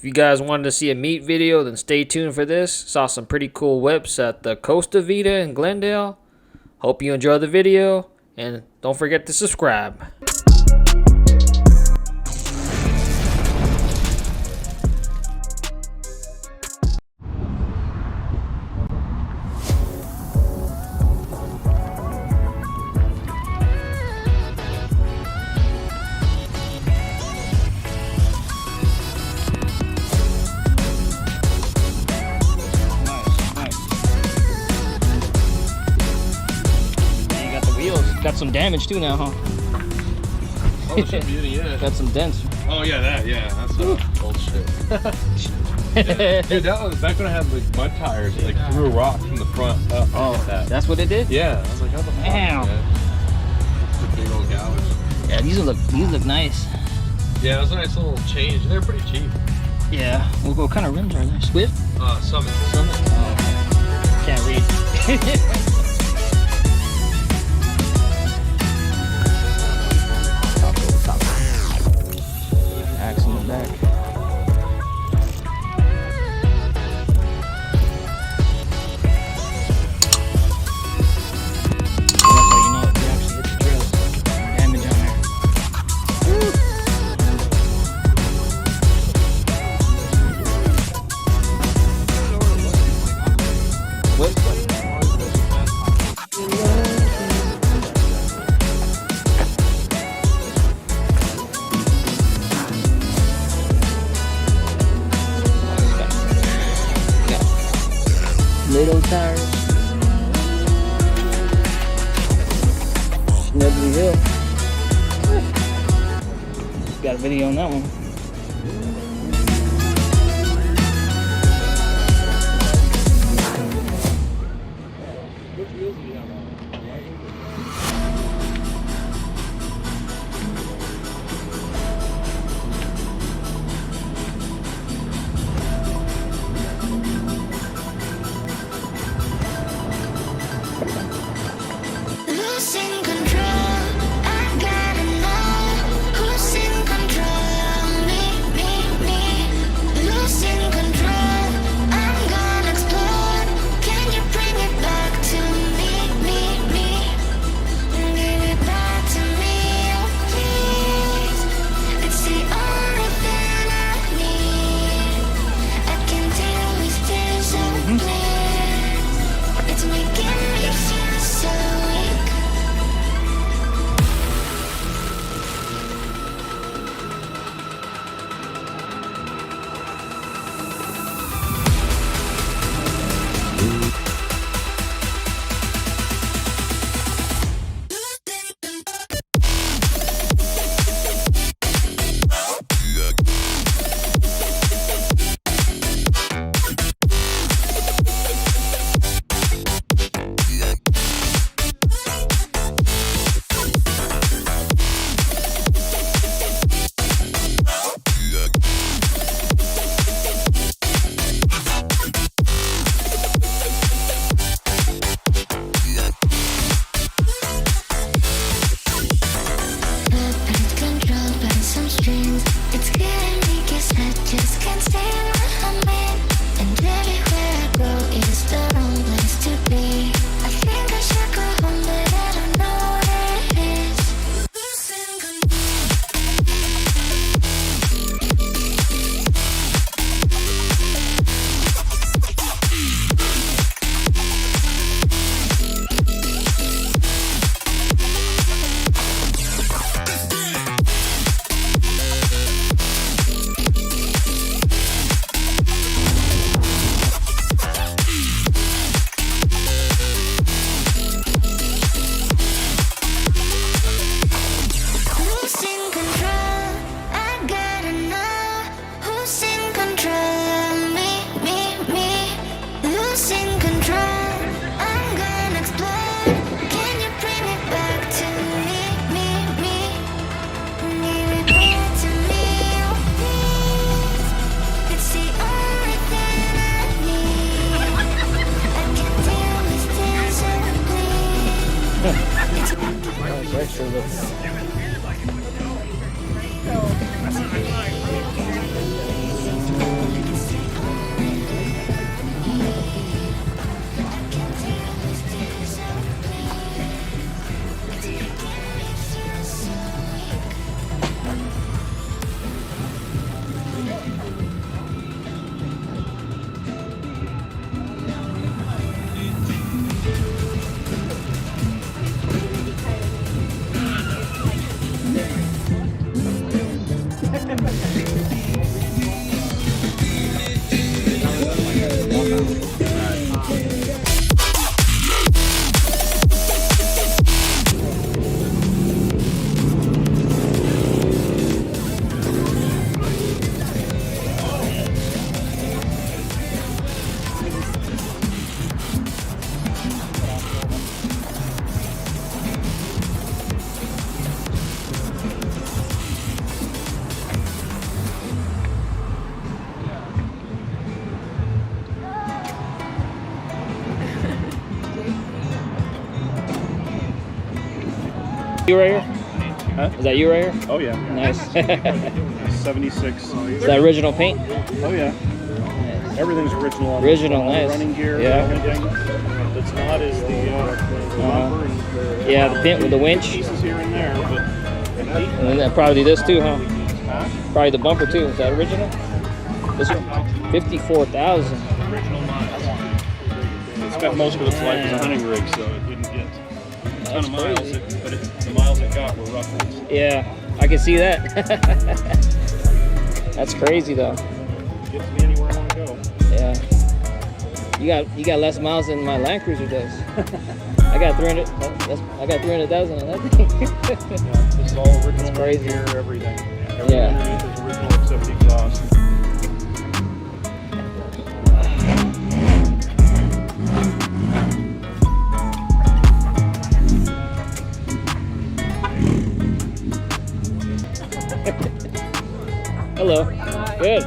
If you guys wanted to see a meat video, then stay tuned for this. Saw some pretty cool whips at the Costa Vida in Glendale. Hope you enjoy the video, and don't forget to subscribe. Got some damage too now, huh? Oh, shit, yeah. Got some dents. Oh yeah, that's old shit. Dude, that was back when I had like mud tires. Like threw a rock from the front up. Oh, that's what it did? Yeah, I was like, how the fuck? Damn. It's a big old gouge. Yeah, these look nice. Yeah, it was a nice little change. They're pretty cheap. Yeah. What kind of rims are they? Swift? Summit. Oh, can't read. Axle in the back. That's how you know if you actually hit the trail. Damage on there. Woo. What? Little tires. Snuggly Hill. Got a video on that one. Losing control, I gotta know who's in control of You right here? Huh? Is that you right here? Oh yeah. Nice. 76. Is that original paint? Oh yeah. Everything's original. On Original, all the nice. running gear. Yeah. Everything that's not is the bumper and Yeah, the pin with the winch. pieces here and there, but And then probably this too, huh? Probably the bumper too. Is that original? This one? 54,000. original miles. It spent most of its life as a hunting rig, so it didn't get a ton of miles. crazy. But the miles it got were rough ones. Yeah, I can see that. That's crazy though. Gets me anywhere I want to go. Yeah. You got less miles than my Land Cruiser does. I got 300. I got 300,000 on that thing. Yeah, this is all original. That's crazy. Gear, everything. Everything Yeah. underneath is original except the exhaust. Hello. Good.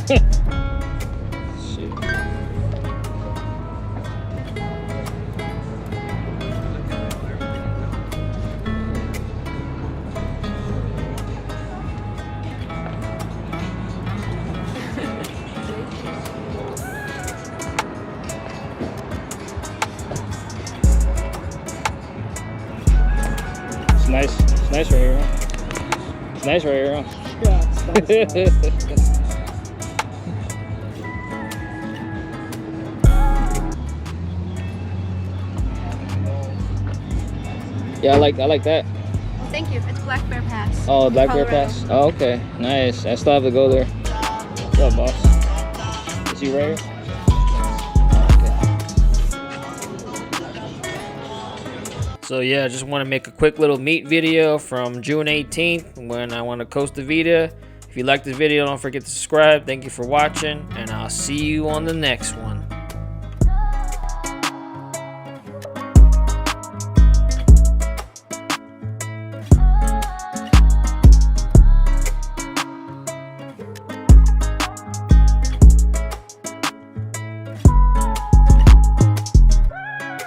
Shit. It's nice. It's nice right here, huh? It's nice right here, huh? Yeah, it's nice. Yeah, I like that. Thank you. It's Black Bear Pass. Oh, Black Bear Colorado. Pass. Oh, okay. Nice. I still have to go there. What's up, boss? Is he right here? So yeah, I just want to make a quick little meet video from June 18th when I went to Costa Vida. If you like this video, don't forget to subscribe. Thank you for watching, and I'll see you on the next one.